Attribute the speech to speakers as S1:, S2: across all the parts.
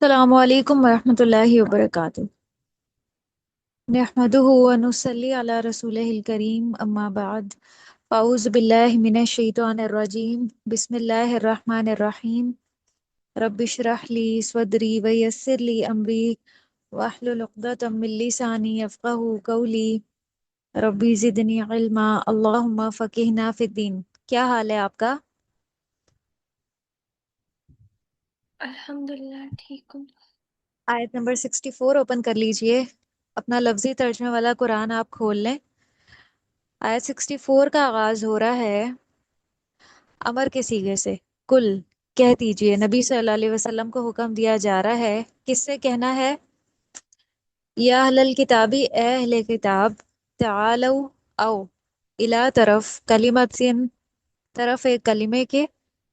S1: السلام علیکم ورحمۃ اللہ وبرکاتہ۔ نحمدہ ونصلی علی رسولہ الکریم، اما بعد، اعوذ باللہ من الشیطان الرجیم، بسم اللہ الرحمن الرحیم۔ رب اشرح لی صدری ویسر لی امری واحلل عقدۃ من لسانی یفقہوا قولی، ربی زدنی علما، اللہم فقہنا فی الدین۔ کیا حال ہے آپ کا؟
S2: الحمد للہ ٹھیک ہوں۔
S1: آیت نمبر 64 اوپن کر لیجئے، اپنا لفظی ترجمے والا قرآن آپ کھول لیں۔ آیت 64 کا آغاز ہو رہا ہے امر کے صیغے سے، کل کہہ دیجئے۔ نبی صلی اللہ علیہ وسلم کو حکم دیا جا رہا ہے، کس سے کہنا ہے؟ یا اہل الکتابی، اے اہل کتاب، تعالو او الا طرف کلمت، طرف ایک کلمے کے،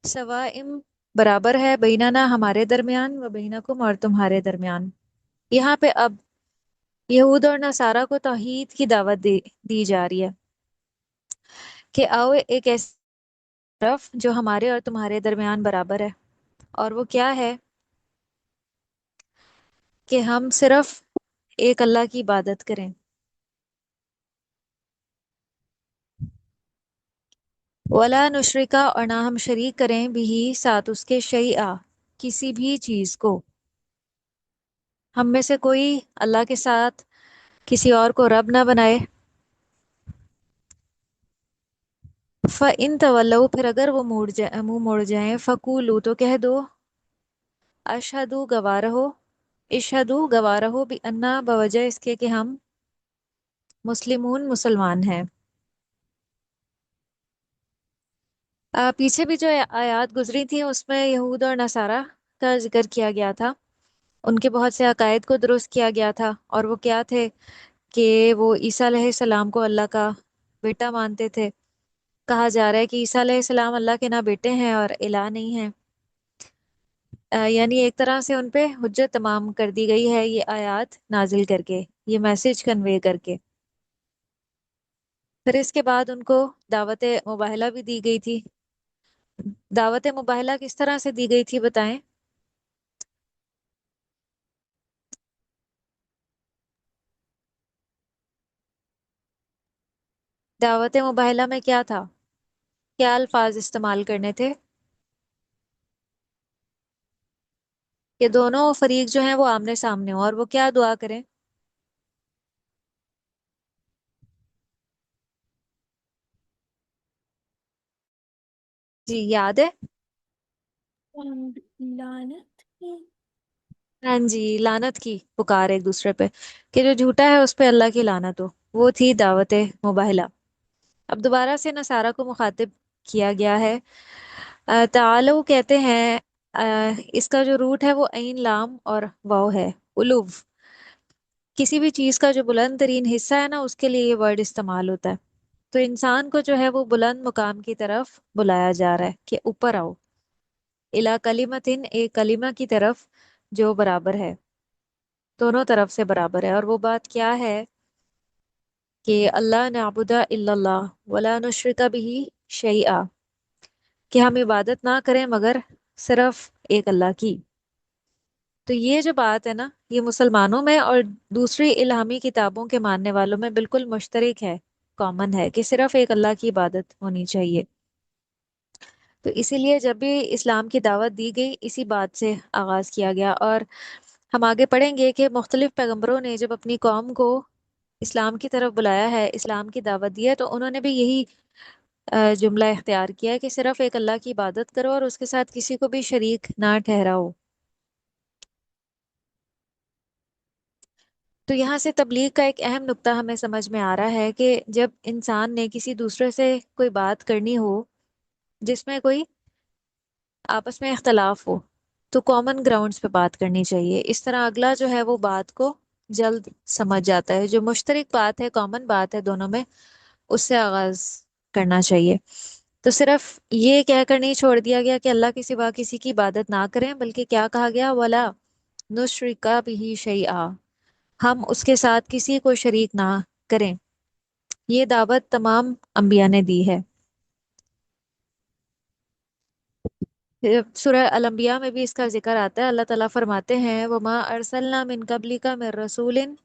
S1: سوائم برابر ہے، بیننا ہمارے درمیان، و بینکم اور تمہارے درمیان۔ یہاں پہ اب یہود اور نصارہ کو توحید کی دعوت دی جا رہی ہے کہ آؤ ایک ایسی طرف جو ہمارے اور تمہارے درمیان برابر ہے، اور وہ کیا ہے؟ کہ ہم صرف ایک اللہ کی عبادت کریں۔ ولا نشرکا، اور نہ ہم شریک کریں بھی ساتھ اس کے شیئا، کسی بھی چیز کو۔ ہم میں سے کوئی اللہ کے ساتھ کسی اور کو رب نہ بنائے۔ فَإِن تَوَلَّوْا، پھر اگر وہ منہ موڑ جائیں، فَقُولُوا، تو کہہ دو، اشہدو، گواہ رہو، اشہدو، گواہ رہو، بِأَنَّا، بوجہ اس کے کہ ہم مسلمون، مسلمان ہیں۔ پیچھے بھی جو آیات گزری تھیں اس میں یہود اور نصارہ کا ذکر کیا گیا تھا، ان کے بہت سے عقائد کو درست کیا گیا تھا، اور وہ کیا تھے کہ وہ عیسیٰ علیہ السلام کو اللہ کا بیٹا مانتے تھے۔ کہا جا رہا ہے کہ عیسیٰ علیہ السلام اللہ کے نہ بیٹے ہیں اور الہ نہیں ہیں۔ یعنی ایک طرح سے ان پہ حجت تمام کر دی گئی ہے یہ آیات نازل کر کے، یہ میسج کنوے کر کے۔ پھر اس کے بعد ان کو دعوت مباہلہ بھی دی گئی تھی۔ دعوت مباہلہ کس طرح سے دی گئی تھی بتائیں؟ دعوت مباہلہ میں کیا تھا؟ کیا الفاظ استعمال کرنے تھے؟ کہ دونوں فریق جو ہیں وہ آمنے سامنے ہوں، اور وہ کیا دعا کریں؟ جی یاد ہے؟
S2: لعنت کی۔
S1: ہاں جی، لعنت کی پکار ایک دوسرے پہ، کہ جو جھوٹا ہے اس پہ اللہ کی لعنت ہو، وہ تھی دعوت مباہلہ۔ اب دوبارہ سے نصارہ کو مخاطب کیا گیا ہے۔ تعالو کہتے ہیں، اس کا جو روٹ ہے وہ عین لام اور واو ہے، الوف۔ کسی بھی چیز کا جو بلند ترین حصہ ہے نا، اس کے لیے یہ ورڈ استعمال ہوتا ہے۔ تو انسان کو جو ہے وہ بلند مقام کی طرف بلایا جا رہا ہے کہ اوپر آؤ، الا کلمتن، ایک کلمہ کی طرف جو برابر ہے، دونوں طرف سے برابر ہے۔ اور وہ بات کیا ہے؟ کہ اللہ نعبد الا اللہ ولا نشرک بہ شیئا، کہ ہم عبادت نہ کریں مگر صرف ایک اللہ کی۔ تو یہ جو بات ہے نا، یہ مسلمانوں میں اور دوسری الہامی کتابوں کے ماننے والوں میں بالکل مشترک ہے، کامن ہے، کہ صرف ایک اللہ کی عبادت ہونی چاہیے۔ تو اسی لیے جب بھی اسلام کی دعوت دی گئی، اسی بات سے آغاز کیا گیا۔ اور ہم آگے پڑھیں گے کہ مختلف پیغمبروں نے جب اپنی قوم کو اسلام کی طرف بلایا ہے، اسلام کی دعوت دی ہے، تو انہوں نے بھی یہی جملہ اختیار کیا ہے کہ صرف ایک اللہ کی عبادت کرو اور اس کے ساتھ کسی کو بھی شریک نہ ٹھہراؤ۔ تو یہاں سے تبلیغ کا ایک اہم نقطہ ہمیں سمجھ میں آ رہا ہے کہ جب انسان نے کسی دوسرے سے کوئی بات کرنی ہو جس میں کوئی آپس میں اختلاف ہو، تو کامن گراؤنڈز پہ بات کرنی چاہیے۔ اس طرح اگلا جو ہے وہ بات کو جلد سمجھ جاتا ہے، جو مشترک بات ہے، کامن بات ہے دونوں میں، اس سے آغاز کرنا چاہیے۔ تو صرف یہ کہہ کر نہیں چھوڑ دیا گیا کہ اللہ کے سوا کسی کی عبادت نہ کریں، بلکہ کیا کہا گیا؟ وَلَا نُشْرِكَ بِهِ شَيْئًا، ہم اس کے ساتھ کسی کو شریک نہ کریں۔ یہ دعوت تمام انبیاء نے دی ہے۔ सूरह अल-अंबिया में भी इसका जिक्र आता है। अल्लाह ताला फरमाते हैं, वमा अरसलना मिन कबलिका मिर रसूलिन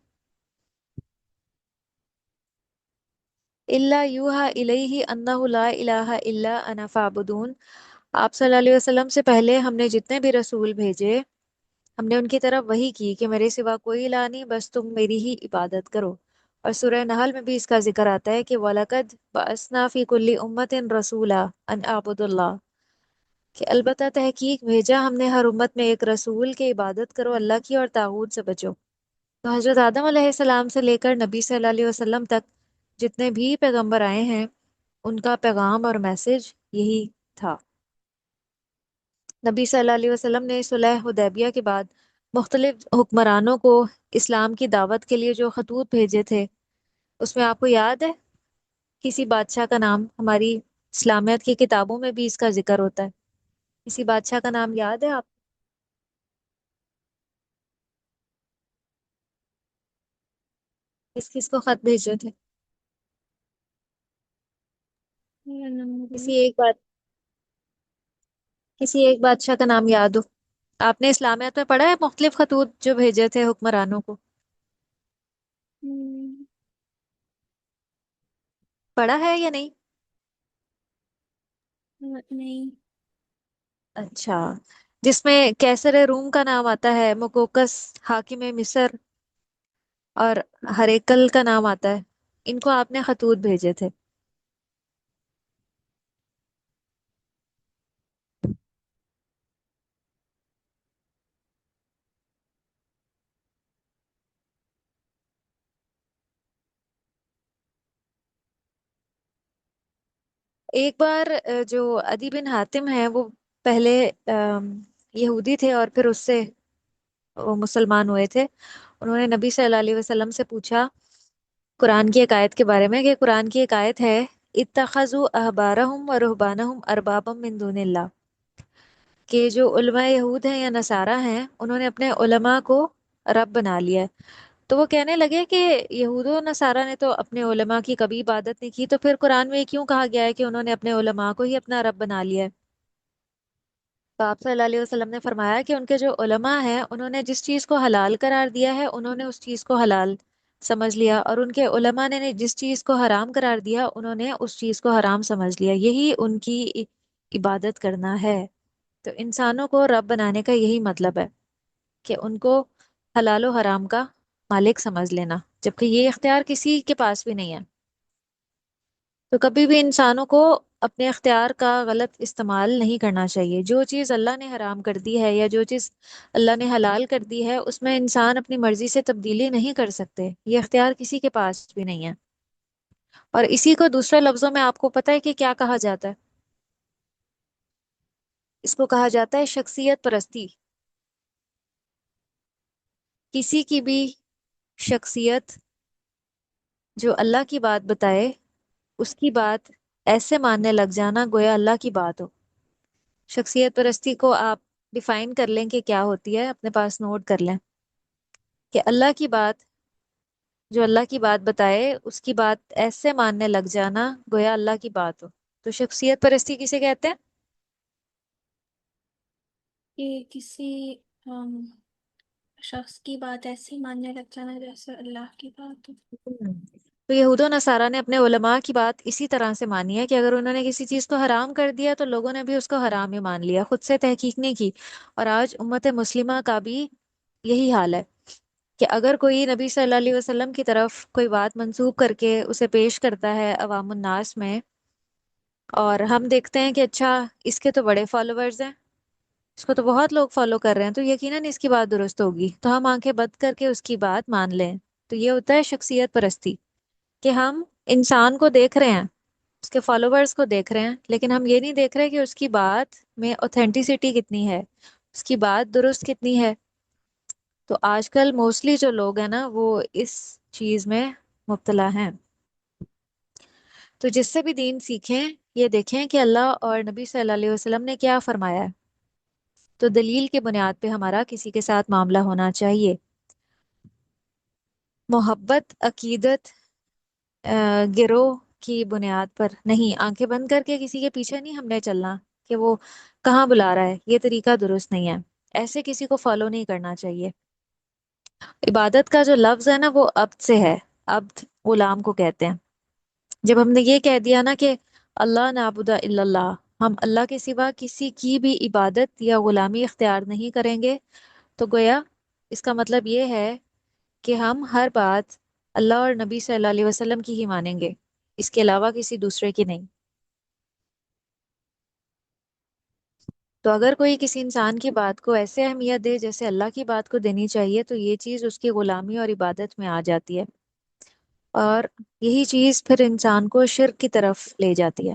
S1: इल्ला यूहा इलैहि अन्नहु ला इलाहा इल्ला अना फाबुदून। आप सल्लल्लाहु अलैहि वसल्लम से पहले हमने जितने भी रसूल भेजे, हमने उनकी तरफ वही की कि मेरे सिवा कोई इलाह नहीं, बस तुम मेरी ही इबादत करो। और सूरह नहल में भी इसका जिक्र आता है कि वलकद बअसना फी कुल्ली उम्मतिन रसूला अन आबुदुल्लाह, कि अलबत्ता तहकीक भेजा हमने हर उम्मत में एक रसूल के इबादत करो अल्लाह की और तागूत से बचो। तो हजरत आदम अलैहिस्सलाम से लेकर नबी सल्लल्लाहु अलैहि वसल्लम तक जितने भी पैगंबर आए हैं, उनका पैगाम और मैसेज यही था। नबी सल्लल्लाहु अलैहि वसल्लम ने सुलह हुदैबिया के बाद मुख्तलिफ हुक्मरानों को इस्लाम की दावत के लिए जो खतूत भेजे थे, उसमें आपको याद है किसी बादशाह का नाम? हमारी इस्लामियत की किताबों में भी इसका जिक्र होता है। किसी बादशाह का नाम याद है आप? किस किस को खत भेजे थे?
S2: मेरा नंबर है।
S1: किसी एक बात किसी एक बादशाह का नाम याद हो? आपने इस्लामियत में पढ़ा है मुख्तलिफ खतूत जो भेजे थे हुक्मरानों को?
S2: हम्म,
S1: पढ़ा है या नहीं?
S2: नहीं।
S1: अच्छा, जिसमें कैसर रूम का नाम आता है, मुकोकस हाकिम मिस्र और हरेकल का नाम आता है, इनको आपने खतूत भेजे थे। एक बार जो अदी बिन हातिम है, वो पहले यहूदी थे और फिर उससे वो मुसलमान हुए थे। उन्होंने नबी सल्लल्लाहु अलैहि वसल्लम से पूछा कुरान की एक आयत के बारे में, कि कुरान की एक आयत है, इत्तखजु अहबारहुम व रुहबानहुम अरबाबम मिन दूनिल्लाह, कि जो उलमा यहूद हैं या नसारा हैं, उन्होंने अपने उलमा को रब बना लिया है। तो वो कहने लगे कि यहूदो नसारा ने तो अपने उलमा की कभी इबादत नहीं की, तो फिर कुरान में ये क्यों कहा गया है कि उन्होंने अपने उलमा को ही अपना रब बना लिया है? तो आप सल्लल्लाहु अलैहि वसल्लम ने फरमाया कि उनके जो उलमा हैं, उन्होंने जिस चीज़ को हलाल करार दिया है, उन्होंने उस चीज़ को हलाल समझ लिया, और उनके उलमा ने जिस चीज़ को हराम करार दिया, उन्होंने उस चीज़ को हराम समझ लिया। यही उनकी इबादत करना है। तो इंसानों को रब बनाने का यही मतलब है, कि उनको हलाल और हराम का मालिक समझ लेना, जबकि ये इख्तियार किसी के पास भी नहीं है। तो कभी भी इंसानों को अपने इख्तियार का गलत इस्तेमाल नहीं करना चाहिए। जो चीज़ अल्लाह ने हराम कर दी है या जो चीज़ अल्लाह ने हलाल कर दी है, उसमें इंसान अपनी मर्जी से तब्दीली नहीं कर सकते। ये इख्तियार किसी के पास भी नहीं है। और इसी को दूसरे लफ्जों में आपको पता है कि क्या कहा जाता है? इसको कहा जाता है शख्सियत परस्ती। किसी की भी शख्सियत जो अल्लाह की बात बताए, उसकी बात ऐसे मानने लग जाना गोया अल्लाह की बात हो। शख्सियत परस्ती को आप डिफाइन कर लें कि क्या होती है, अपने पास नोट कर लें कि अल्लाह की बात, जो अल्लाह की बात बताए, उसकी बात ऐसे मानने लग जाना गोया अल्लाह की बात हो। तो शख्सियत परस्ती किसे कहते हैं?
S2: कि किसी अम, शख्स की बात ऐसे ही मानने लग जाना जैसे अल्लाह की बात हो।
S1: हम्म। तो यहूदो नसारा ने अपने उलमा की बात इसी तरह से मानी है कि अगर उन्होंने किसी चीज को हराम कर दिया, तो लोगों ने भी उसको हराम ही मान लिया, खुद से तहकीक नहीं की। और आज उम्मत मुस्लिमा का भी यही हाल है, कि अगर कोई नबी सल्लल्लाहु अलैहि वसल्लम की तरफ कोई बात मंसूब करके उसे पेश करता है अवामुन नास में, और हम देखते हैं कि अच्छा, इसके तो बड़े फॉलोअर्स हैं, इसको तो बहुत लोग फॉलो कर रहे हैं, तो यकीनन इसकी बात दुरुस्त होगी, तो हम आंखें बंद करके उसकी बात मान लें। तो ये होता है शख्सियत परस्ती, कि हम इंसान को देख रहे हैं, उसके फॉलोअर्स को देख रहे हैं, लेकिन हम ये नहीं देख रहे कि उसकी बात में ऑथेंटिसिटी कितनी है, उसकी बात दुरुस्त कितनी है। तो आजकल मोस्टली जो लोग हैं ना, वो इस चीज में मुब्तला हैं। तो जिससे भी दीन सीखें, ये देखें कि अल्लाह और नबी सल्लल्लाहु अलैहि वसल्लम ने क्या फरमाया है। तो दलील के बुनियाद पे हमारा किसी के साथ मामला होना चाहिए। मोहब्बत, अकीदत, गिरोह की बुनियाद पर नहीं, आंखें बंद करके किसी के पीछे नहीं हमने चलना। کہ وہ کہاں بلا رہا ہے، یہ طریقہ درست نہیں ہے، ایسے کسی کو فالو نہیں کرنا چاہیے۔ عبادت کا جو لفظ ہے نا وہ عبد سے ہے، عبد غلام کو کہتے ہیں۔ جب ہم نے یہ کہہ دیا نا کہ اللہ نعبد الا اللہ، ہم اللہ کے سوا کسی کی بھی عبادت یا غلامی اختیار نہیں کریں گے، تو گویا اس کا مطلب یہ ہے کہ ہم ہر بات اللہ اور نبی صلی اللہ علیہ وسلم کی ہی مانیں گے، اس کے علاوہ کسی دوسرے کی نہیں۔ تو اگر کوئی کسی انسان کی بات کو ایسے اہمیت دے جیسے اللہ کی بات کو دینی چاہیے، تو یہ چیز اس کی غلامی اور عبادت میں آ جاتی ہے، اور یہی چیز پھر انسان کو شرک کی طرف لے جاتی ہے۔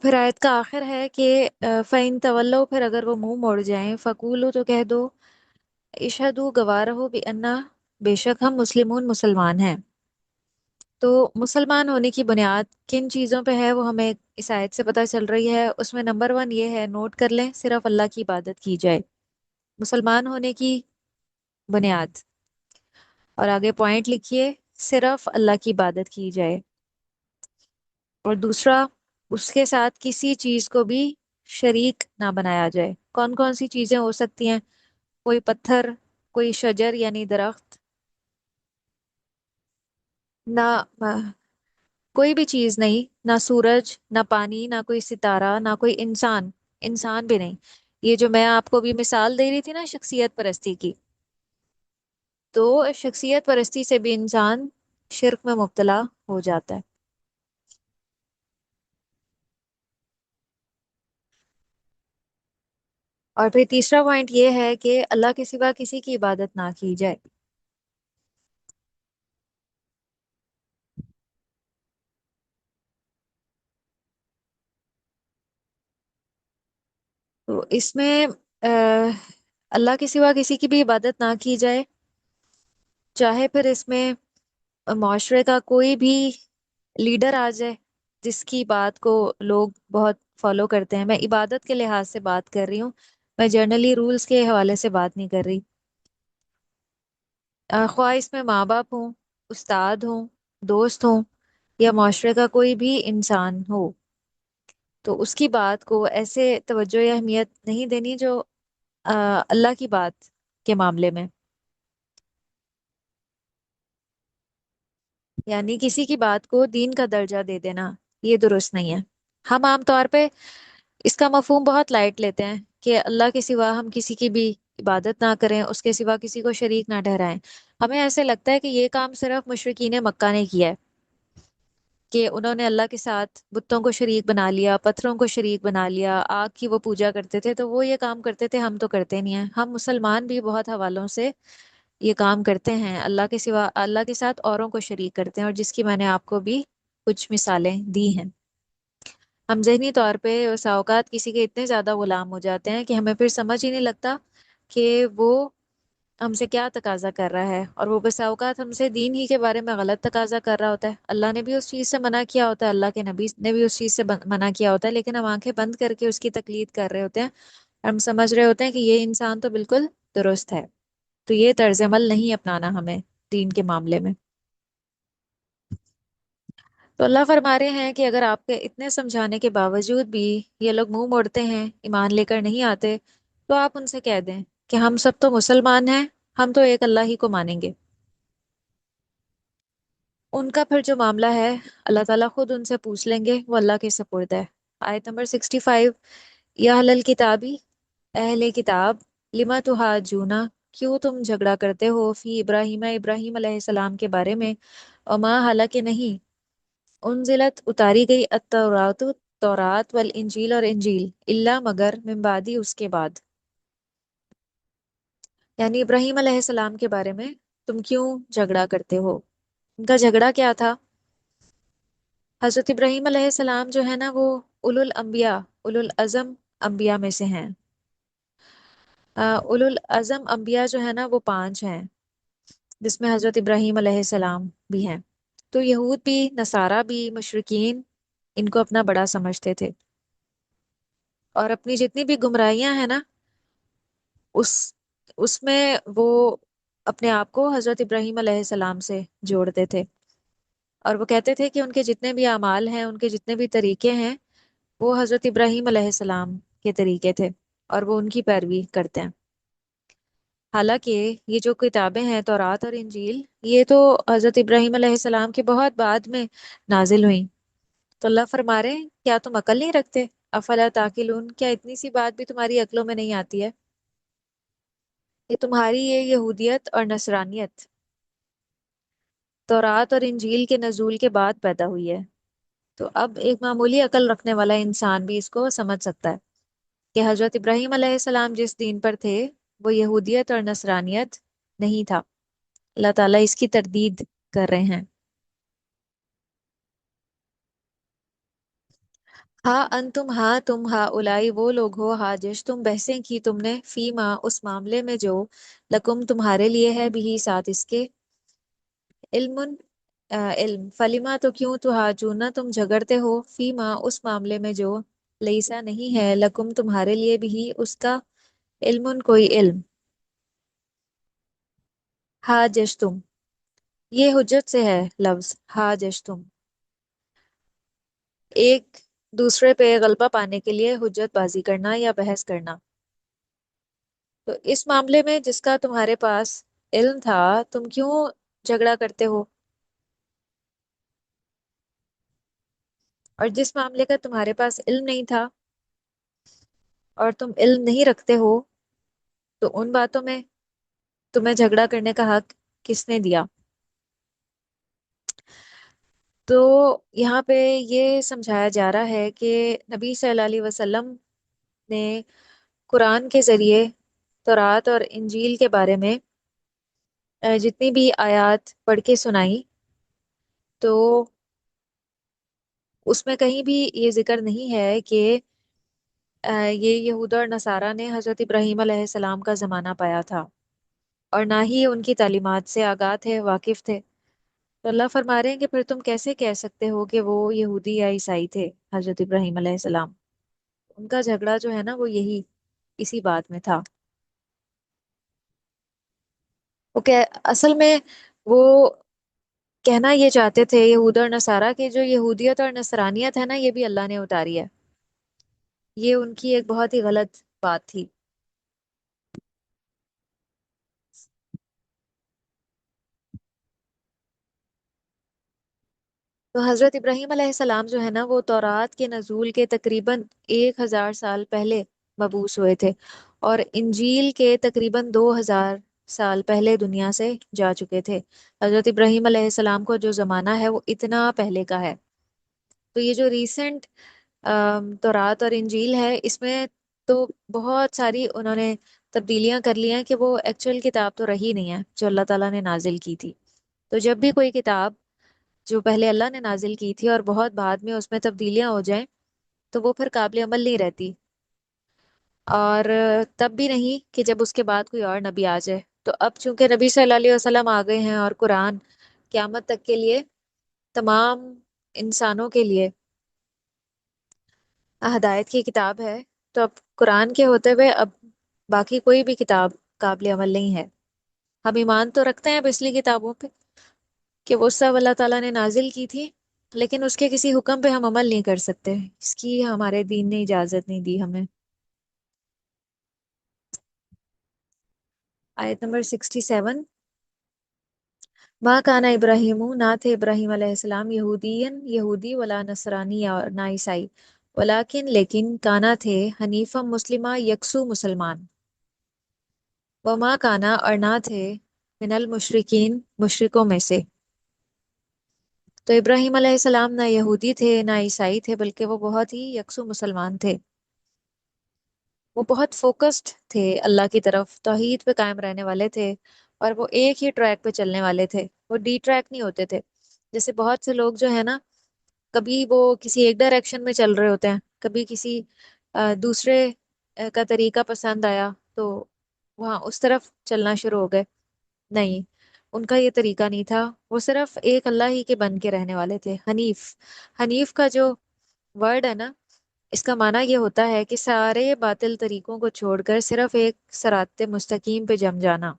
S1: پھر آیت کا آخر ہے کہ فَإِن تولوا، پھر اگر وہ منہ موڑ جائیں، فقولو، تو کہہ دو، اشہدو، گواہ رہو، بِأَنَّا، بے شک ہم مسلمون، مسلمان ہیں۔ تو مسلمان ہونے کی بنیاد کن چیزوں پہ ہے وہ ہمیں اس آیت سے پتہ چل رہی ہے۔ اس میں نمبر 1 یہ ہے، نوٹ کر لیں، صرف اللہ کی عبادت کی جائے، مسلمان ہونے کی بنیاد۔ اور آگے پوائنٹ لکھیے، صرف اللہ کی عبادت کی جائے۔ اور دوسرا، اس کے ساتھ کسی چیز کو بھی شریک نہ بنایا جائے۔ کون کون سی چیزیں ہو سکتی ہیں؟ کوئی پتھر، کوئی شجر یعنی درخت، نہ کوئی بھی چیز نہیں، نہ سورج، نہ پانی، نہ کوئی ستارہ، نہ کوئی انسان، انسان بھی نہیں۔ یہ جو میں آپ کو بھی مثال دے رہی تھی نا شخصیت پرستی کی، تو شخصیت پرستی سے بھی انسان شرک میں مبتلا ہو جاتا ہے۔ اور پھر تیسرا پوائنٹ یہ ہے کہ اللہ کے سوا کسی کی عبادت نہ کی جائے۔ تو اس میں آہ، اللہ کے سوا کسی کی بھی عبادت نہ کی جائے، چاہے پھر اس میں معاشرے کا کوئی بھی لیڈر آ جائے جس کی بات کو لوگ بہت فالو کرتے ہیں۔ میں عبادت کے لحاظ سے بات کر رہی ہوں، میں جرنلی رولز کے حوالے سے بات نہیں کر رہی۔ خواہ اس میں ماں باپ ہوں، استاد ہوں، دوست ہوں، یا معاشرے کا کوئی بھی انسان ہو، تو اس کی بات کو ایسے توجہ یا اہمیت نہیں دینی جو اللہ کی بات کے معاملے میں، یعنی کسی کی بات کو دین کا درجہ دے دینا، یہ درست نہیں ہے۔ ہم عام طور پہ اس کا مفہوم بہت لائٹ لیتے ہیں کہ اللہ کے سوا ہم کسی کی بھی عبادت نہ کریں، اس کے سوا کسی کو شریک نہ ٹھہرائیں۔ ہمیں ایسے لگتا ہے کہ یہ کام صرف مشرکین مکہ نے کیا ہے، کہ انہوں نے اللہ کے ساتھ بتوں کو شریک بنا لیا، پتھروں کو شریک بنا لیا، آگ کی وہ پوجا کرتے تھے، تو وہ یہ کام کرتے تھے، ہم تو کرتے نہیں ہیں۔ ہم مسلمان بھی بہت حوالوں سے یہ کام کرتے ہیں، اللہ کے سوا اللہ کے ساتھ اوروں کو شریک کرتے ہیں، اور جس کی میں نے آپ کو بھی کچھ مثالیں دی ہیں۔ ہم ذہنی طور پہ بسا اوقات کسی کے اتنے زیادہ غلام ہو جاتے ہیں کہ ہمیں پھر سمجھ ہی نہیں لگتا کہ وہ ہم سے کیا تقاضا کر رہا ہے، اور وہ بسا اوقات ہم سے دین ہی کے بارے میں غلط تقاضا کر رہا ہوتا ہے۔ اللہ نے بھی اس چیز سے منع کیا ہوتا ہے، اللہ کے نبی نے بھی اس چیز سے منع کیا ہوتا ہے، لیکن ہم آنکھیں بند کر کے اس کی تقلید کر رہے ہوتے ہیں، اور ہم سمجھ رہے ہوتے ہیں کہ یہ انسان تو بالکل درست ہے۔ تو یہ طرز عمل نہیں اپنانا ہمیں دین کے معاملے میں۔ تو اللہ فرما رہے ہیں کہ اگر آپ کے اتنے سمجھانے کے باوجود بھی یہ لوگ منہ موڑتے ہیں، ایمان لے کر نہیں آتے، تو آپ ان سے کہہ دیں کہ ہم سب تو مسلمان ہیں، ہم تو ایک اللہ ہی کو مانیں گے۔ ان کا پھر جو معاملہ ہے اللہ تعالیٰ خود ان سے پوچھ لیں گے، وہ اللہ کے سپرد ہے۔ آیت نمبر 65، یا اہل الکتابی، اہل کتاب، لما تحاجونا، کیوں تم جھگڑا کرتے ہو، فی ابراہیم، ابراہیم علیہ السلام کے بارے میں، وما، حالانکہ نہیں، انزلت، اتاری گئی، التورات، تورات، والانجیل، اور انجیل، الا، مگر، من بعدی، اس کے بعد، یعنی ابراہیم علیہ السلام کے بارے میں تم کیوں جھگڑا کرتے ہو۔ ان کا جھگڑا کیا تھا؟ حضرت ابراہیم علیہ السلام جو ہے نا وہ اولو الانبیاء، اولو العزم انبیاء میں سے ہیں۔ اولو العزم انبیاء جو ہے نا وہ 5 ہیں، جس میں حضرت ابراہیم علیہ السلام بھی ہیں۔ تو یہود بھی، نصارہ بھی، مشرکین ان کو اپنا بڑا سمجھتے تھے، اور اپنی جتنی بھی گمراہیاں ہیں نا اس اس میں وہ अपने आप को हजरत इब्राहीम अलैहिस्सलाम से जोड़ते थे। और वो कहते थे कि उनके जितने भी अमाल हैं, उनके जितने भी तरीके हैं, वो हजरत इब्राहीम अलैहिस्सलाम के तरीके थे, और वो उनकी पैरवी करते हैं। हालांकि ये जो किताबें हैं, तौरात और इंजील, ये तो हजरत इब्राहीम अलैहिस्सलाम के बहुत बाद में नाजिल हुई। तो अल्लाह फरमा रहे हैं, क्या तुम अकल नहीं रखते? अफला ताकिलून, क्या इतनी सी बात भी तुम्हारी अक्लों में नहीं आती है? ये तुम्हारी ये यहूदियत और नसरानियत तौरात और इंजील के नजूल के बाद पैदा हुई है। तो अब एक मामूली अकल रखने वाला इंसान भी इसको समझ सकता है कि हजरत इब्राहीम अलैहिस्सलाम जिस दीन पर थे, वो यहूदियत और नसरानियत नहीं था। अल्लाह ताला इसकी तरदीद कर रहे हैं। हाँ अंतुम, हाँ तुम, हाँ उलाई वो लोग हो, हाँ जिस तुम बहसें की तुमने, फीमा उस मामले में जो, लकुम तुम्हारे लिए है, भी साथ इसके, इल्मुन इल्म, फलिमा तो क्यों, तो हाजूना तुम झगड़ते हो, फीमा उस मामले में जो, लईसा नहीं है, लकुम तुम्हारे लिए भी उसका, इल्मुन कोई इल्म। हाँ जश तुम, ये हुज्जत से है लफ्ज हाँ जश तुम, एक दूसरे पे गलबा पाने के लिए हुज्जत बाजी करना या बहस करना। तो इस मामले में जिसका तुम्हारे पास इल्म था, तुम क्यों झगड़ा करते हो? और जिस मामले का तुम्हारे पास इल्म नहीं था और तुम इल्म नहीं रखते हो, तो उन बातों में तुम्हें झगड़ा करने का हक किसने दिया? तो यहाँ पे ये समझाया जा रहा है कि नबी सल्लल्लाहु अलैहि वसल्लम ने कुरान के जरिए तौरात और इंजील के बारे में जितनी भी आयत पढ़ के सुनाई, तो उसमें कहीं भी ये जिक्र नहीं है कि ये यहूदा और नसारा ने हजरत इब्राहीम अलैहिस्सलाम का जमाना पाया था, और ना ही उनकी तालीमात से आगाह थे, वाकिफ थे। तो अल्लाह फरमा रहे हैं कि फिर तुम कैसे कह सकते हो कि वो यहूदी या ईसाई थे, हजरत इब्राहीम अलैहिस्सलाम? उनका झगड़ा जो है ना, वो यही इसी बात में था। वो कह असल में वो कहना ये चाहते थे यहूदा और नसारा के, जो यहूदियत और नसरानियत है ना, ये भी अल्लाह ने उतारी है। ये उनकी एक बहुत ही गलत बात थी। तो हजरत इब्राहीम अलैहिस्सलाम जो है ना, वो तौरात के नजूल के तकरीबन 1000 साल पहले मबूस हुए थे, और इंजील के तकरीबन 2000 साल पहले दुनिया से जा चुके थे। हजरत इब्राहीम अलैहिस्सलाम को जो जमाना है, वो इतना पहले का है। तो ये जो रीसेंट तौरात और इंजील है, इसमें तो बहुत सारी उन्होंने तब्दीलियां कर ली हैं कि वो एक्चुअल किताब तो रही नहीं है जो अल्लाह ताला ने नाजिल की थी। तो जब भी कोई किताब जो पहले अल्लाह ने नाजिल की थी और बहुत बाद में उसमें तब्दीलियां हो जाएं, तो वो फिर काबिल अमल नहीं रहती। और तब भी नहीं कि जब उसके बाद कोई और नबी आ जाए। तो अब चूंकि नबी सल्लल्लाहु अलैहि वसल्लम आ गए हैं, और कुरान क़यामत तक के लिए तमाम इंसानों के लिए हदायत की किताब है, तो अब कुरान के होते हुए अब बाकी कोई भी किताब काबिल अमल नहीं है। हम ईमान तो रखते हैं पिछली किताबों पे कि वो सब अल्लाह ताला ने नाजिल की थी, लेकिन उसके किसी हुक्म पे हम अमल नहीं कर सकते, इसकी हमारे दीन ने इजाजत नहीं दी हमें। आयत नंबर 67। माँ काना इब्राहिमु, ना थे इब्राहिम अलैहिस्सलाम, यहूदियन यहूदी, वला नसरानी और ना ईसाई, वलाकिन लेकिन, काना थे, हनीफा मुस्लिमा यकसू मुसलमान, व माँ काना और ना थे, मिनल मुशरिकीन मुशरिकों में से। तो इब्राहिम अलैहिस्सलाम ना यहूदी थे ना ईसाई थे, बल्कि वो बहुत ही यकसू मुसलमान थे। वो बहुत फोकस्ड थे अल्लाह की तरफ, तौहीद पे कायम रहने वाले थे, और वो एक ही ट्रैक पे चलने वाले थे, वो डी ट्रैक नहीं होते थे। जैसे बहुत से लोग जो है ना, कभी वो किसी एक डायरेक्शन में चल रहे होते हैं, कभी किसी दूसरे का तरीका पसंद आया तो वहाँ उस तरफ चलना शुरू हो गए। नहीं, उनका ये तरीका नहीं था। वो सिर्फ एक अल्लाह ही के बन के रहने वाले थे, हनीफ। हनीफ का जो वर्ड है ना, इसका माना ये होता है कि सारे बातिल तरीकों को छोड़कर सिर्फ एक सराते मुस्तकीम पे जम जाना।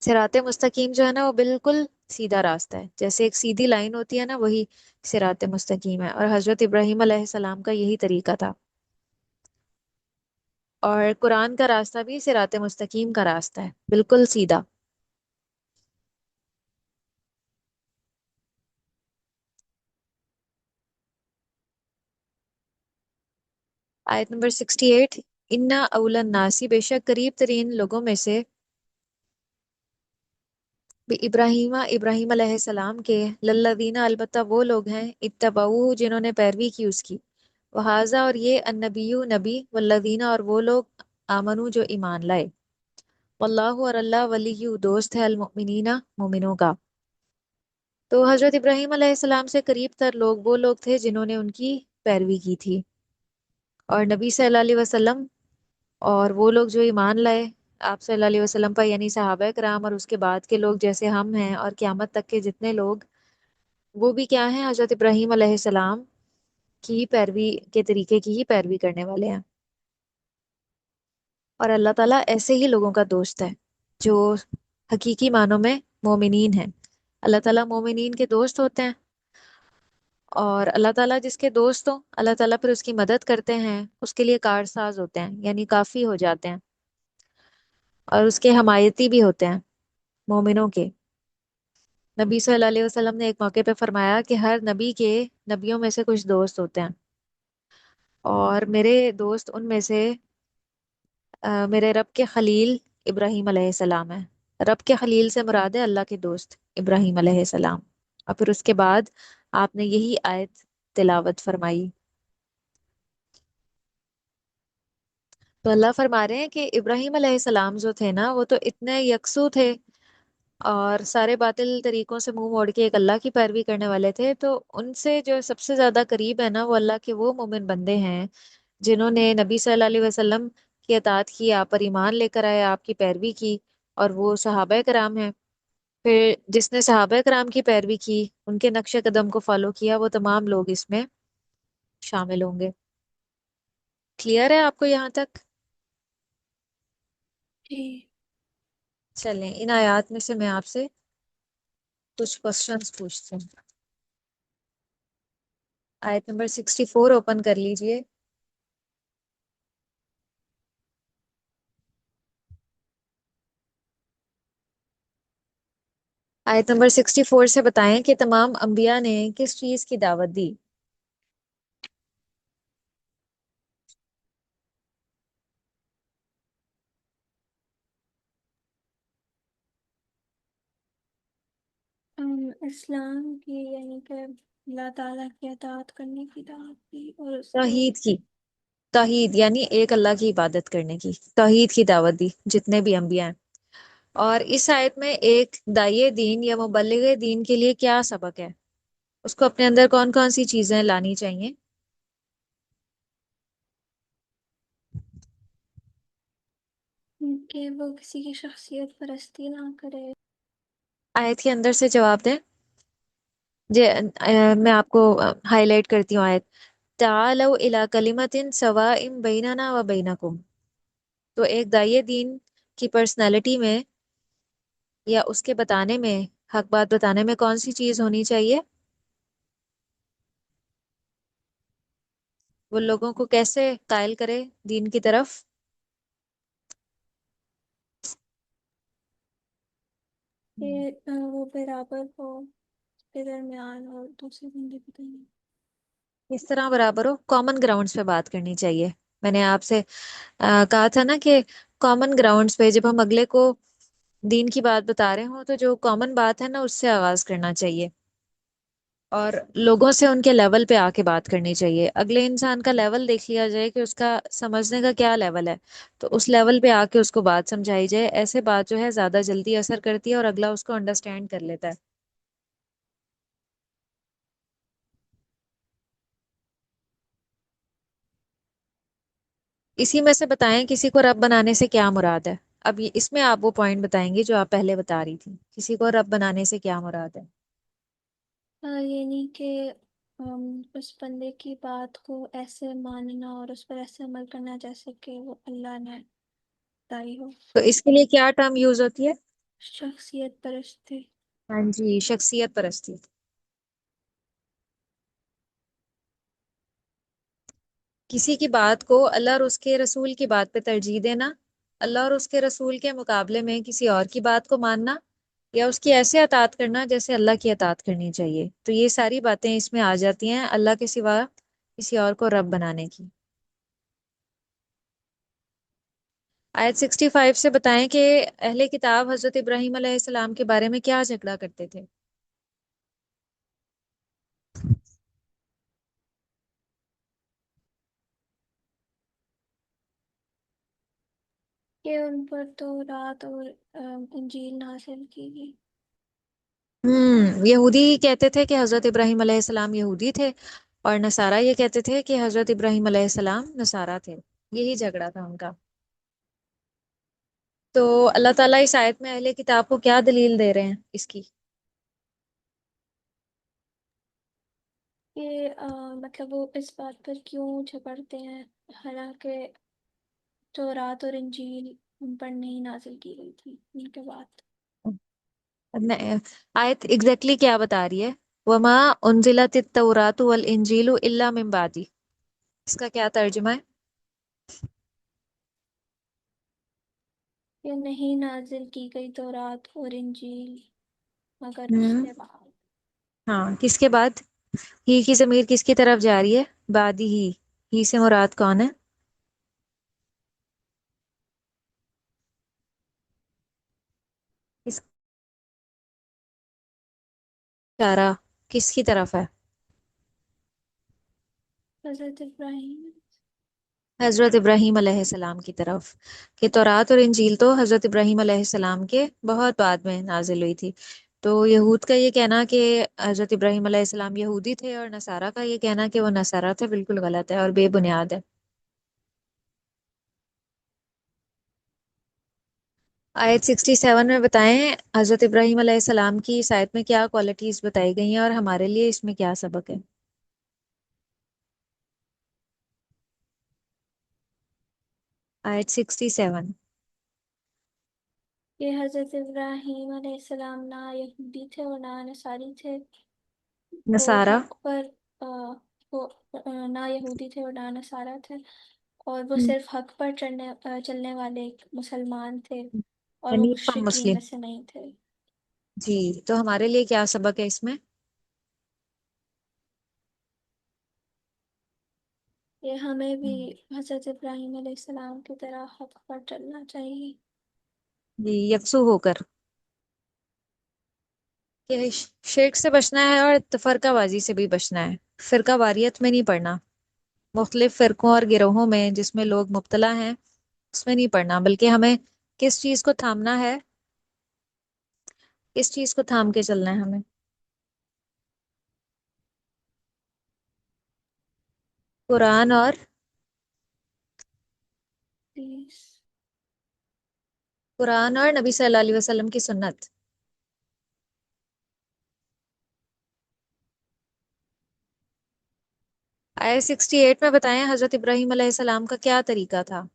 S1: सिराते मुस्तकीम जो है ना वो बिल्कुल सीधा रास्ता है, जैसे एक सीधी लाइन होती है ना, वही सिराते मुस्तकीम है। और हजरत इब्राहीम अलैहिस्सलाम का यही तरीका था। और कुरान का रास्ता भी सिराते मुस्तकीम का रास्ता है, बिल्कुल सीधा। आयत नंबर 68। इन्ना अवलन नासी, बेशक करीब तरीन लोगों में से, इब्राहिमा इब्राहिम अलैहिस्सलाम के, लल्लदीना अलबत्ता वो लोग हैं, इत्तबऊ जिन्होंने पैरवी की उसकी, वहाजा और ये, अन्नबीयू नबी, वल्लदीना और वो लोग, आमनू जो ईमान लाए, वल्लाहु और अल्लाह वलियु दोस्त है, अलमुमिनीना मोमिनों का। तो हजरत इब्राहिम अलैहिस्सलाम से करीब तर लोग वो लोग थे जिन्होंने उनकी पैरवी की थी, और नबी सल्लल्लाहु अलैहि वसल्लम और वो लोग जो ईमान लाए आप सल्लल्लाहु अलैहि वसल्लम पर, यानी सहाबा कराम और उसके बाद के लोग जैसे हम हैं और क़यामत तक के जितने लोग, वो भी क्या हैं, हजरत इब्राहिम अलैहिस्सलाम की पैरवी के तरीके की ही पैरवी करने वाले हैं। और अल्लाह ताला ऐसे ही लोगों का दोस्त है जो हकीकी मानों में मोमिनीन हैं। अल्लाह ताला मोमिनीन के दोस्त होते हैं। और अल्लाह ताला जिसके दोस्त हो, अल्लाह ताला फिर उसकी मदद करते हैं, उसके लिए कारसाज होते हैं, यानी काफी हो जाते हैं, और उसके हमायती भी होते हैं मोमिनों के। नबी सल्लल्लाहु अलैहि वसल्लम ने एक मौके पे फरमाया कि हर नबी के, नबियों में से कुछ दोस्त होते हैं, और मेरे दोस्त उनमें से मेरे रब के खलील इब्राहिम अलैहिस्सलाम है। रब के खलील से मुराद है अल्लाह के दोस्त इब्राहिम अलैहिस्सलाम। और फिर उसके बाद आपने यही आयत तिलावत फरमाई। तो अल्लाह फरमा रहे हैं कि इब्राहिम अलैहिस्सलाम जो थे ना, वो तो इतने यकसू थे और सारे बातिल तरीकों से मुंह मोड़ के एक अल्लाह की पैरवी करने वाले थे। तो उनसे जो सबसे ज्यादा करीब है ना, वो अल्लाह के वो मोमिन बंदे हैं जिन्होंने नबी सल्लल्लाहु अलैहि वसल्लम की अतात की, आप पर ईमान लेकर आए, आपकी पैरवी की, और वो सहाबा कराम हैं। फिर जिसने सहाबा कराम की पैरवी की, उनके नक्शे कदम को फॉलो किया, वो तमाम लोग इसमें शामिल होंगे। क्लियर है आपको यहाँ तक?
S2: जी।
S1: चलें, इन आयात में से मैं आपसे कुछ क्वेश्चंस पूछती हूँ। आयत नंबर 64 ओपन कर लीजिए। आयत नंबर 64 से बताएं कि तमाम अंबिया ने किस चीज की दावत दी।
S2: इस्लाम की, यानी कि अल्लाह ताला की अताअत करने की दावत दी, और उसके
S1: तौहीद की, तौहीद यानी एक अल्लाह की इबादत करने की, तौहीद की दावत दी जितने भी अंबिया हैं। और इस आयत में एक दाई दीन या मुबल्लिग दीन के लिए क्या सबक है, उसको अपने अंदर कौन कौन सी चीजें लानी चाहिए?
S2: कि वो किसी की शख्सियत परस्ती ना करे।
S1: आयत के अंदर से जवाब दें। मैं आपको हाईलाइट करती हूँ आयत। तालौ इला कलिमतिन सवाइम बैनना व बैनकुम। तो एक दाई दीन की पर्सनैलिटी में या उसके बताने में, हक बात बताने में कौन सी चीज होनी चाहिए? वो लोगों को कैसे कायल करे दीन की तरफ?
S2: कि वो बराबर हो, के दरमियान, और दूसरे बंदे को नहीं।
S1: किस तरह बराबर हो? कॉमन ग्राउंड्स पे बात करनी चाहिए। मैंने आपसे कहा था ना कि कॉमन ग्राउंड्स पे जब हम अगले को दीन की बात बता रहे हो, तो जो कॉमन बात है ना, उससे आगाज करना चाहिए, और लोगों से उनके लेवल पे आके बात करनी चाहिए। अगले इंसान का लेवल देख लिया जाए कि उसका समझने का क्या लेवल है, तो उस लेवल पे आके उसको बात समझाई जाए। ऐसे बात जो है ज्यादा जल्दी असर करती है और अगला उसको अंडरस्टैंड कर लेता है। इसी में से बताएं, किसी को रब बनाने से क्या मुराद है? अब ये इसमें आप वो पॉइंट बताएंगे जो आप पहले बता रही थी, किसी को रब बनाने से क्या मुराद है?
S2: यानी कि उस बंदे की बात को ऐसे मानना और उस पर ऐसे अमल करना जैसे कि वो अल्लाह ने बताई हो।
S1: तो इसके लिए क्या टर्म यूज होती है?
S2: शख्सियत परस्त थे।
S1: हाँ जी, शख्सियत परस्ती। किसी की बात को अल्लाह और उसके रसूल की बात पे तरजीह देना, अल्लाह और उसके रसूल के मुकाबले में किसी और की बात को मानना, या उसकी ऐसे अतात करना जैसे अल्लाह की अतात करनी चाहिए। तो ये सारी बातें इसमें आ जाती हैं अल्लाह के सिवा किसी और को रब बनाने की। आयत 65 से बताएं कि अहले किताब हजरत इब्राहीम अलैहिस्सलाम के बारे में क्या झगड़ा करते थे।
S2: कि उन पर तो रात और इंजील नाज़िल की गई।
S1: यहूदी कहते थे कि हजरत इब्राहीम अलैहिस्सलाम यहूदी थे, और नसारा ये कहते थे कि हजरत इब्राहीम अलैहिस्सलाम नसारा थे। यही झगड़ा था उनका। तो अल्लाह ताला इस आयत में अहले किताब को क्या दलील दे रहे हैं इसकी।
S2: कि मतलब वो इस बात पर क्यों झगड़ते हैं, हालांकि तो रात और इंजील उन पर नहीं नाजिल की गई थी उनके बाद।
S1: आयत एग्जैक्टली क्या बता रही है। वमा उनजिलत तौरात वल इंजीलु इल्ला मिन बादी। इसका क्या तर्जुमा है।
S2: ये नहीं नाजिल की गई तो रात और इंजील मगर
S1: हम्म।
S2: उसके बाद।
S1: हाँ, किसके बाद। ही की जमीर किसकी तरफ जा रही है। बादी ही से मुराद कौन है। इशारा किसकी तरफ है।
S2: हजरत इब्राहिम।
S1: हजरत इब्राहीम अलैहिस्सलाम की तरफ। कि तौरात और इंजील तो हजरत इब्राहीम अलैहिस्सलाम के बहुत बाद में नाजिल हुई थी। तो यहूद का ये कहना कि हजरत इब्राहीम अलैहिस्सलाम यहूदी थे, और नसारा का ये कहना कि वो नसारा थे, बिल्कुल गलत है और बेबुनियाद है। आयत 67 में बताएं हजरत इब्राहीम अलैहिस्सलाम की इस आयत में क्या क्वालिटीज बताई गई हैं और हमारे लिए इसमें क्या सबक है। आयत 67।
S2: ये हजरत इब्राहिम अलैहिस्सलाम ना यहूदी थे और ना नसारी थे। वो
S1: नसारा।
S2: हक पर अ, वो ना यहूदी थे और ना नसारा थे। और वो
S1: हम्म,
S2: सिर्फ हक पर चलने वाले एक मुसलमान थे। और वो
S1: हनीफा
S2: मुशरिकीन में
S1: मुस्लिम।
S2: से नहीं थे।
S1: जी, तो हमारे लिए क्या सबक है इसमें।
S2: ये हमें भी हजरत इब्राहिम अलैहिस्सलाम की तरह हक पर चलना चाहिए।
S1: जी, यकसू होकर कि शिर्क से बचना है और तफरकाबाजी से भी बचना है। फिरका वारियत में नहीं पड़ना, मुख्तलिफ फिरकों और गिरोहों में जिसमें लोग मुब्तला हैं उसमें नहीं पड़ना, बल्कि हमें किस चीज को थामना है। किस चीज को थाम के चलना है हमें। कुरान और
S2: प्लीज।
S1: कुरान और नबी सल्लल्लाहु अलैहि वसल्लम की सुन्नत। आयत 68 में बताएं हजरत इब्राहीम अलैहिस्सलाम का क्या तरीका था।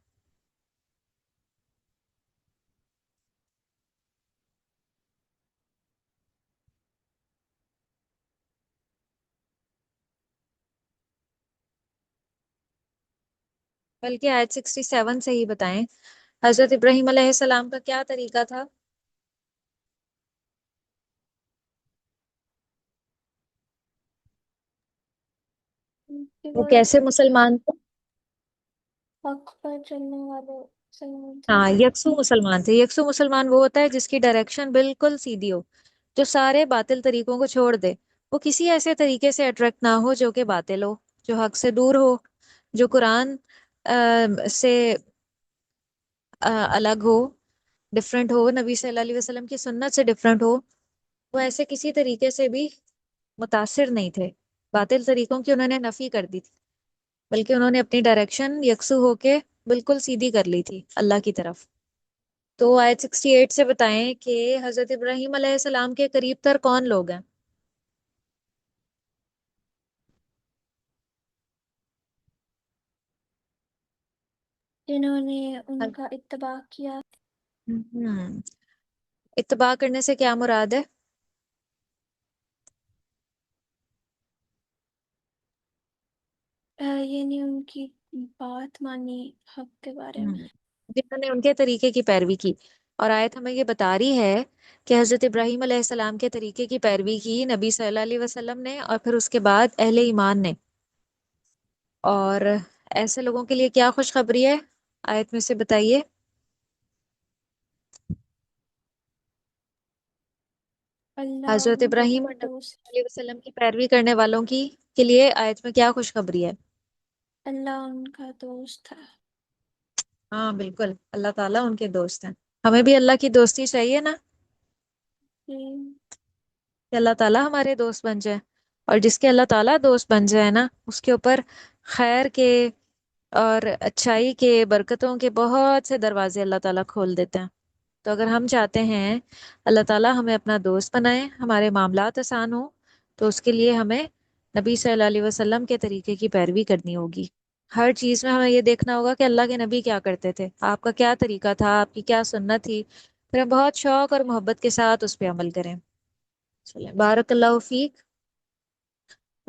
S1: बल्कि आयत 67 से ही बताएं हजरत इब्राहीम अलैहिस्सलाम का क्या तरीका था।
S2: कि
S1: वो
S2: वो एक
S1: कैसे मुसलमान थे।
S2: हक पर चलने वाले मुसलमान थे।
S1: हाँ, यकसू मुसलमान थे। यकसू मुसलमान वो होता है जिसकी डायरेक्शन बिल्कुल सीधी हो, जो सारे बातिल तरीकों को छोड़ दे। वो किसी ऐसे तरीके से अट्रैक्ट ना हो जो कि बातिल हो, जो हक से दूर हो, जो कुरान से अलग हो, डिफरेंट हो, नबी सल्लल्लाहु अलैहि वसल्लम की सुन्नत से डिफरेंट हो। वो ऐसे किसी तरीके से भी मुतासिर नहीं थे। बातिल तरीकों की उन्होंने नफी कर दी थी, बल्कि उन्होंने अपनी डायरेक्शन यकसू होके बिल्कुल सीधी कर ली थी अल्लाह की तरफ। तो आयत 68 से बताएं कि हजरत इब्राहीम अलैहिस्सलाम के करीब तर कौन लोग हैं।
S2: जिन्होंने उनका इत्तबा किया।
S1: हम्म इत्तबा करने से क्या मुराद है?
S2: ये नहीं उनकी बात मानी हक के बारे में।
S1: हम्म, जिन्होंने उनके तरीके की पैरवी की। और आयत हमें ये बता रही है कि हजरत इब्राहीम अलैहिस्सलाम के तरीके की पैरवी की नबी सल्लल्लाहु अलैहि वसल्लम ने, और फिर उसके बाद अहले ईमान ने। और ऐसे लोगों के लिए क्या खुशखबरी है, आयत में से बताइए।
S2: अल्लाह
S1: हजरत
S2: उनका
S1: इब्राहीम और नबी
S2: दोस्त।
S1: सल्लल्लाहु अलैहि वसल्लम की पैरवी करने वालों की के लिए आयत में क्या खुशखबरी है?
S2: अल्लाह उनका दोस्त है।
S1: हाँ बिल्कुल, अल्लाह ताला उनके दोस्त हैं। हमें भी अल्लाह की दोस्ती चाहिए ना,
S2: ये
S1: कि अल्लाह ताला हमारे दोस्त बन जाए। और जिसके अल्लाह ताला दोस्त बन जाए ना, उसके ऊपर खैर के और अच्छाई के, बरकतों के बहुत से दरवाजे अल्लाह ताला खोल देते हैं। तो अगर हम चाहते हैं अल्लाह ताला हमें अपना दोस्त बनाए, हमारे मामलात आसान हो, तो उसके लिए हमें नबी सल्लल्लाहु अलैहि वसल्लम के तरीके की पैरवी करनी होगी। हर चीज में हमें ये देखना होगा कि अल्लाह के नबी क्या करते थे, आपका क्या तरीका था, आपकी क्या सुन्नत थी, फिर हम बहुत शौक और मोहब्बत के साथ उस पर अमल करें। चलें, बारकल्लाहु फीक।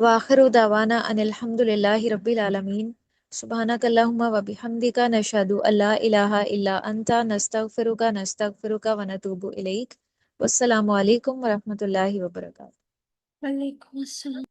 S1: व आखिरु दावाना अनिल हम्दुलिल्लाहि रब्बिल आलमीन। सुब्हानकल्लाहुम्मा व बिहम्दिका नशहदु अल्ला इलाहा इल्ला अंता नस्तगफिरुका व नतूबु इलैक। वस्सलामु अलैकुम व रहमतुल्लाहि व बरकातुहू।
S2: वालेकुम अस्सलाम।